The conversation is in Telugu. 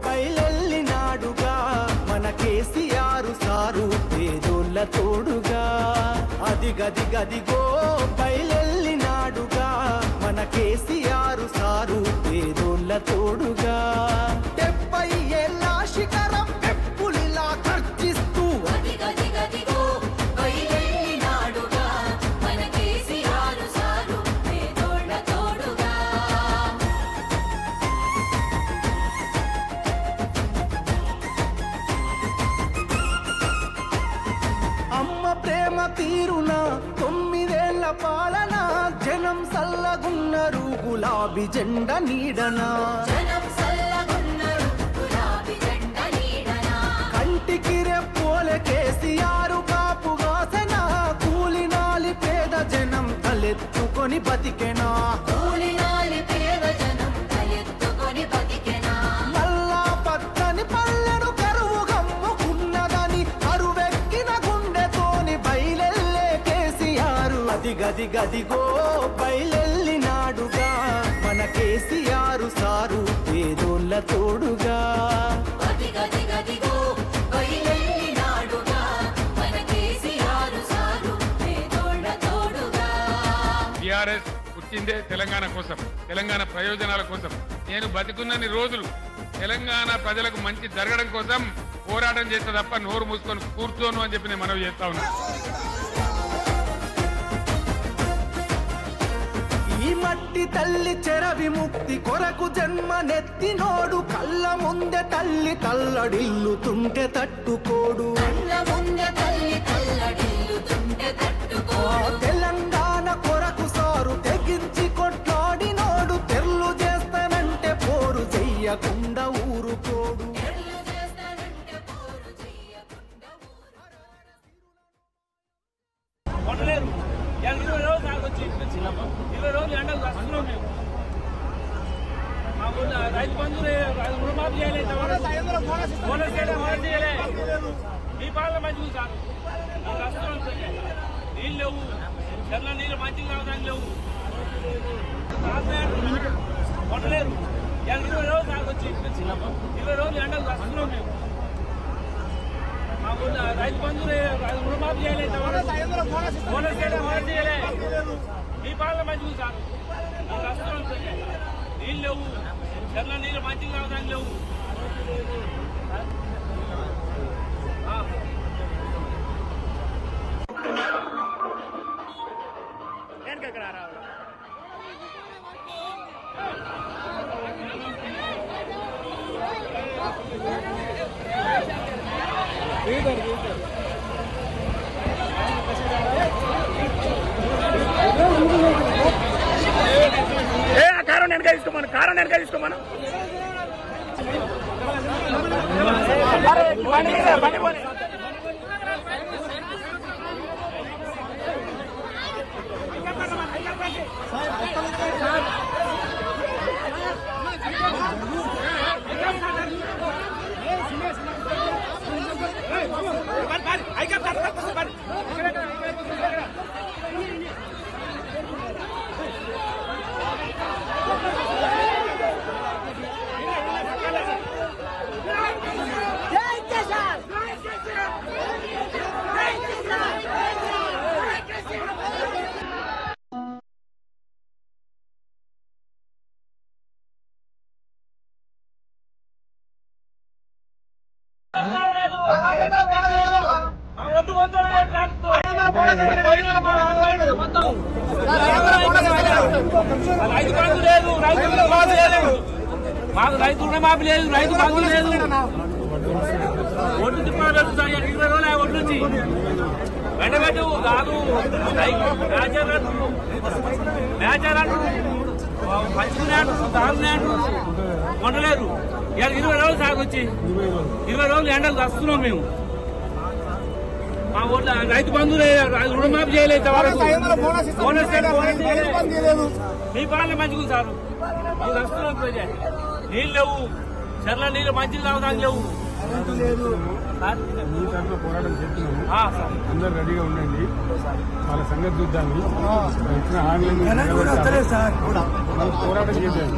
బయలెల్లినాడుగా మన కేసీఆర్ సారు పేదోళ్ళ తోడుగా అదిగదిగదిగో బయలెల్లినాడుగా మన కేసీఆర్ సారు పేదోళ్ళ తోడుగా 70 ఏళ్ళ శిఖరం పెప్పులిలా ఖర్చిస్తూ అదిగదిగదిగో బయలెల్లినాడుగా మన కేసీఆర్ సారు పేదోళ్ళ తోడుగా అమ్మ ప్రేమ తీరున 9 ఏళ్ల పాలన జనం సల్లగున్నరు గులాబీ జెండా నీడనా కంటికి రెప్పోలే కేసీఆర్ కాపుగాసన కూలినాలి పేద జనం తలెత్తుకొని బతికెనా మల్లా పక్కని పల్లెను కరువు గమ్ముకున్నదని అరువెక్కిన గుండెతోని బయలెల్లే కేసీఆర్ అదిగదిగదిగో బయలెల్లినాడుగా మన కేసీఆర్ సారు పేదోళ్ళ తోడుగా అదిగదిగదిగో బయలెల్లినాడుగా మన కేసీఆర్ సారు పేదోళ్ళ తోడుగా టిఆర్ఎస్ పుట్టిందే తెలంగాణ కోసం, తెలంగాణ ప్రయోజనాల కోసం. నేను బతికున్నన్ని రోజులు తెలంగాణ ప్రజలకు మంచి జరగడం కోసం పోరాటం చేస్తే తప్ప నోరు మూసుకొని కూర్చోను అని చెప్పి నేను మనవి చేస్తా ఉన్నా. ఈ మట్టి తల్లి చెర విముక్తి కొరకు జన్మనెత్తినోడు కళ్ళ ముందే తల్లి తల్లడిల్లుతుంటే తట్టుకోడు తెలంగాణ కొరకు సారు తెగించి కొట్లాడినోడు తెర్లు చేస్తానంటే పోరు చెయ్యకుండా ఊరుకోడు రైతు బంధు రుణమాఫీ చేయలేదు, బోనస్ చేయలేదు, మీ పాలన మంచిది సార్. నీళ్ళు లేవు, చెర్ల నీళ్ళు మంచిగా రావడానికి లేవు, కొట్టలేరు. 20 రోజులు సాగొచ్చి 20 రోజులు ఎండలు వస్తున్నాం మేము. మాకు రైతు బంధు రుణమాఫీ చేయలేదు, బోనస్ చేయలేదు, మీ పాలన మంచిది సార్. నీళ్ళు లేవు, చెర్ల నీళ్ళు మంచిగా రావడానికి లేవు. కారణం వెనక తీసుకోమను మాకు రైతు రుణమాఫీ లేదు, రైతు బంధు లేదు, ఒడ్డు తిప్పాలి 20 రోజులు ఒడ్డు నుంచి వెంటబెట్టు కాదు మేచర్ పంచుకునే తాగునే ఉండలేరు. 20 రోజులు సాగొచ్చి 20 రోజులు ఎండలు వస్తున్నాం మేము. మా ఊళ్ళో రైతు బంధు రుణమాఫీ చేయలేదు, బోనస్ చేయలేదు, మీ పాలన మంచిగా సార్. మీకు వస్తున్నాం ప్రజలు. నీళ్ళు లేవు, చెర్ల నీళ్ళు మంచిగా తాగడానికి లేవు. మీ తరఫున పోరాటం చేస్తున్నాము, అందరు రెడీగా ఉండండి. వాళ్ళ సంగతి చూద్దాము. ఇచ్చిన హామీలను పోరాటం చేద్దాం.